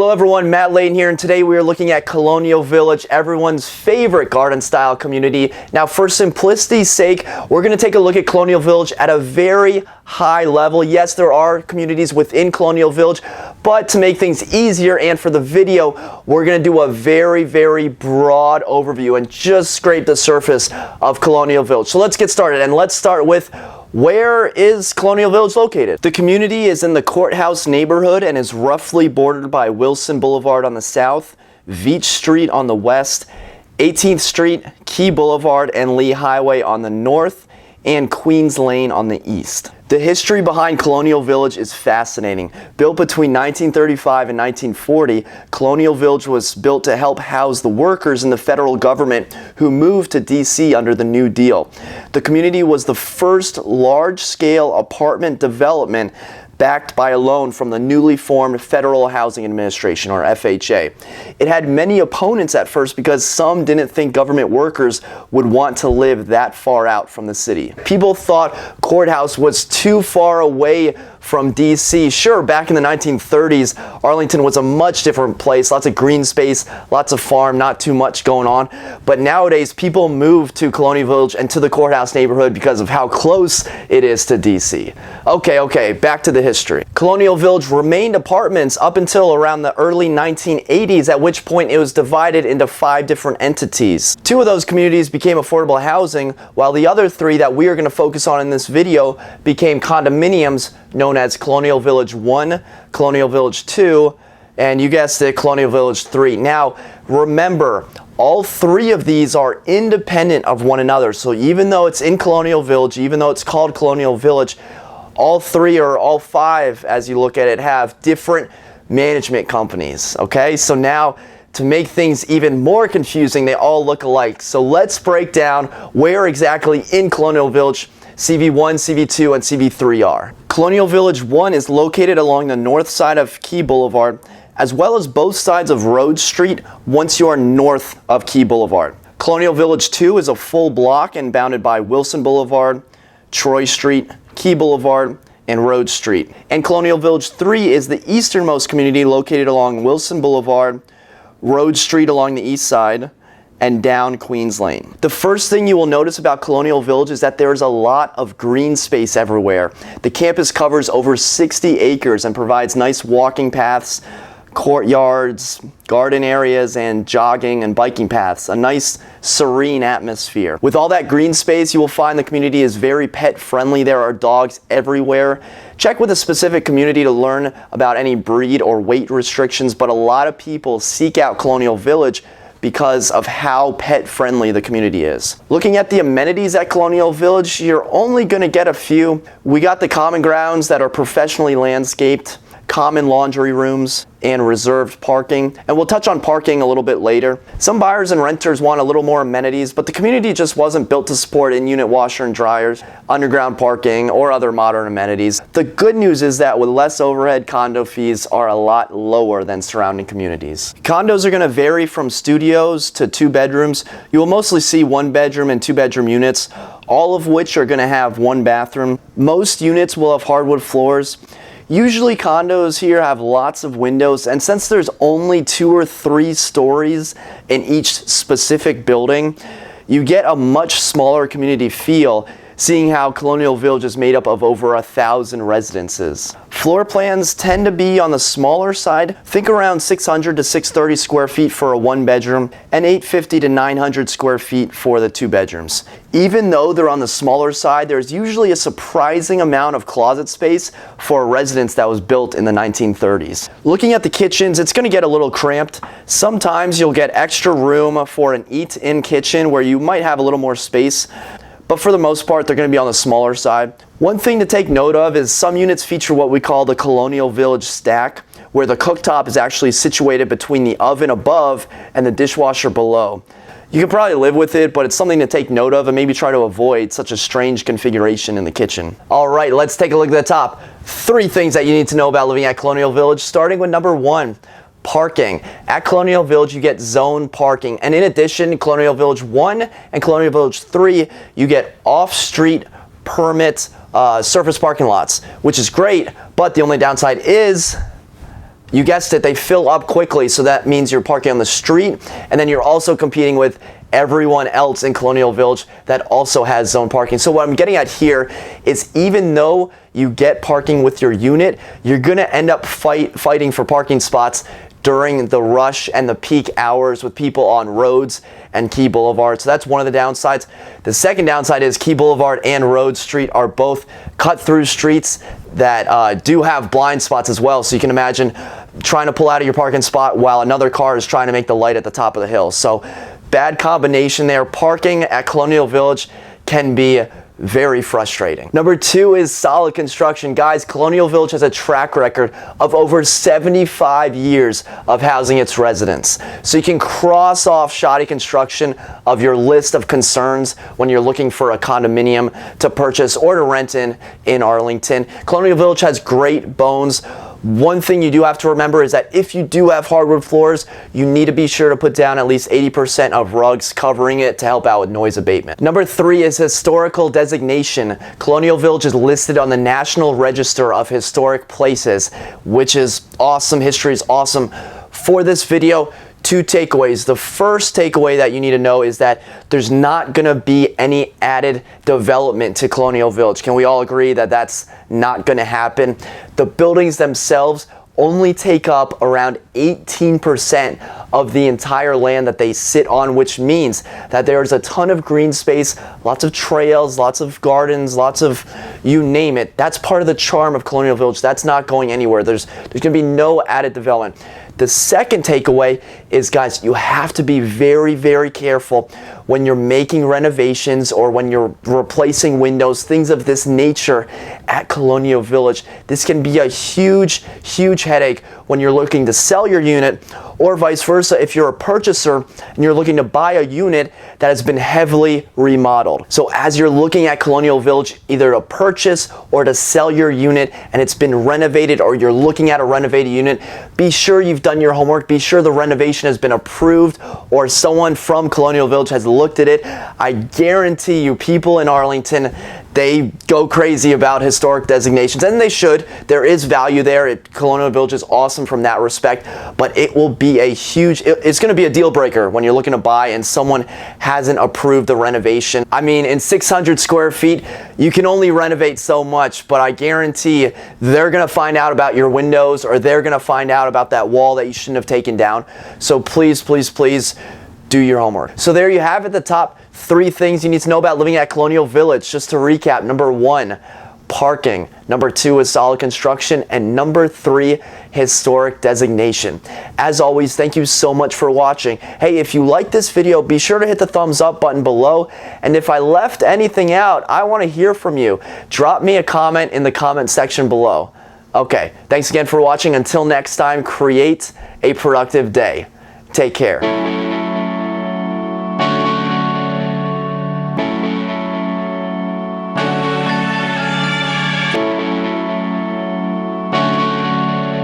Hello everyone, Matt Layton here, and today we are looking at Colonial Village, everyone's favorite garden-style community. Now, for simplicity's sake, we're going to take a look at Colonial Village at a very high level. Yes, there are communities within Colonial Village, but to make things easier and for the video, we're going to do a very broad overview and just scrape the surface of Colonial Village. So let's get started, and let's start with where is Colonial Village located? The community is in the Courthouse neighborhood and is roughly bordered by Wilson Boulevard on the south, Veach Street on the west, 18th Street, Key Boulevard, and Lee Highway on the north, and Queens Lane on the east. The history behind Colonial Village is fascinating. Built between 1935 and 1940, Colonial Village was built to help house the workers in the federal government who moved to D.C. under the New Deal. The community was the first large-scale apartment development backed by a loan from the newly formed Federal Housing Administration, or FHA. It had many opponents at first because some didn't think government workers would want to live that far out from the city. People thought Courthouse was too far away from DC. Sure, back in the 1930s, Arlington was a much different place, lots of green space, lots of farm, not too much going on. But nowadays, people move to Colonial Village and to the Courthouse neighborhood because of how close it is to DC. Okay, back to the history. Colonial Village remained apartments up until around the early 1980s, at which point it was divided into 5 different entities. 2 of those communities became affordable housing, while the other 3 that we are going to focus on in this video became condominiums known as Colonial Village 1, Colonial Village 2, and you guessed it, Colonial Village 3. Now, remember, all 3 of these are independent of one another. So even though it's in Colonial Village, even though it's called Colonial Village, all 3 or all 5, as you look at it, have different management companies, okay? So now, to make things even more confusing, they all look alike. So let's break down where exactly in Colonial Village CV1, CV2, and CV3 are. Colonial Village 1 is located along the north side of Key Boulevard, as well as both sides of Rhodes Street once you are north of Key Boulevard. Colonial Village 2 is a full block and bounded by Wilson Boulevard, Troy Street, Key Boulevard, and Rhodes Street. And Colonial Village 3 is the easternmost community located along Wilson Boulevard, Rhodes Street along the east side, and down Queens Lane. The first thing you will notice about Colonial Village is that there is a lot of green space everywhere. The campus covers over 60 acres and provides nice walking paths, courtyards, garden areas, and jogging and biking paths. A nice, serene atmosphere. With all that green space, you will find the community is very pet friendly. There are dogs everywhere. Check with a specific community to learn about any breed or weight restrictions, but a lot of people seek out Colonial Village because of how pet-friendly the community is. Looking at the amenities at Colonial Village, you're only gonna get a few. We got the common grounds that are professionally landscaped, common laundry rooms, and reserved parking. And we'll touch on parking a little bit later. Some buyers and renters want a little more amenities, but the community just wasn't built to support in-unit washer and dryers, underground parking, or other modern amenities. The good news is that with less overhead, condo fees are a lot lower than surrounding communities. Condos are going to vary from studios to 2 bedrooms. You will mostly see 1 bedroom and 2 bedroom units, all of which are going to have 1 bathroom. Most units will have hardwood floors. Usually condos here have lots of windows, and since there's only 2 or 3 stories in each specific building, you get a much smaller community feel, seeing how Colonial Village is made up of over 1,000 residences. Floor plans tend to be on the smaller side. Think around 600 to 630 square feet for a 1 bedroom and 850 to 900 square feet for the 2 bedrooms. Even though they're on the smaller side, there's usually a surprising amount of closet space for a residence that was built in the 1930s. Looking at the kitchens, it's going to get a little cramped. Sometimes you'll get extra room for an eat-in kitchen where you might have a little more space, but for the most part, they're going to be on the smaller side. One thing to take note of is some units feature what we call the Colonial Village stack, where the cooktop is actually situated between the oven above and the dishwasher below. You can probably live with it, but it's something to take note of and maybe try to avoid such a strange configuration in the kitchen. All right, let's take a look at the top. 3 things that you need to know about living at Colonial Village, starting with number 1. Parking. At Colonial Village, you get zone parking. And in addition, Colonial Village 1 and Colonial Village 3, you get off-street permit surface parking lots, which is great, but the only downside is You guessed it, they fill up quickly, so that means you're parking on the street, and then you're also competing with everyone else in Colonial Village that also has zone parking. So what I'm getting at here is, even though you get parking with your unit, you're gonna end up fighting for parking spots during the rush and the peak hours with people on Rhodes and Key Boulevard. So that's one of the downsides. The second downside is Key Boulevard and Rhodes Street are both cut-through streets that do have blind spots as well. So you can imagine trying to pull out of your parking spot while another car is trying to make the light at the top of the hill. So bad combination there. Parking at Colonial Village can be very frustrating. Number 2 is solid construction. Guys, Colonial Village has a track record of over 75 years of housing its residents. So you can cross off shoddy construction of your list of concerns when you're looking for a condominium to purchase or to rent in Arlington. Colonial Village has great bones. One thing you do have to remember is that if you do have hardwood floors, you need to be sure to put down at least 80% of rugs covering it to help out with noise abatement. Number 3 is historical designation. Colonial Village is listed on the National Register of Historic Places, which is awesome. History is awesome. For this video, 2 takeaways. The first takeaway that you need to know is that there's not going to be any added development to Colonial Village. Can we all agree that that's not going to happen? The buildings themselves only take up around 18% of the entire land that they sit on, which means that there's a ton of green space, lots of trails, lots of gardens, lots of you name it. That's part of the charm of Colonial Village. That's not going anywhere. There's going to be no added development. The second takeaway is, guys, you have to be very, very careful when you're making renovations or when you're replacing windows, things of this nature at Colonial Village. This can be a huge, huge headache when you're looking to sell your unit, or vice versa if you're a purchaser and you're looking to buy a unit that has been heavily remodeled. So as you're looking at Colonial Village, either to purchase or to sell your unit and it's been renovated, or you're looking at a renovated unit, be sure you've done your homework. Be sure the renovation has been approved or someone from Colonial Village has looked at it. I guarantee you, people in Arlington, they go crazy about historic designations, and they should. There is value there. Colonial Village is awesome from that respect, but it will be a huge, it's going to be a deal breaker when you're looking to buy and someone hasn't approved the renovation. I mean, in 600 square feet, you can only renovate so much, but I guarantee they're going to find out about your windows, or they're going to find out about that wall that you shouldn't have taken down. So please, please, please do your homework. So there you have it, the top 3 things you need to know about living at Colonial Village. Just to recap: number 1, parking. Number 2 is solid construction. And number 3, historic designation. As always, thank you so much for watching. Hey, if you like this video, be sure to hit the thumbs up button below. And if I left anything out, I want to hear from you. Drop me a comment in the comment section below. Okay, thanks again for watching. Until next time, create a productive day. Take care.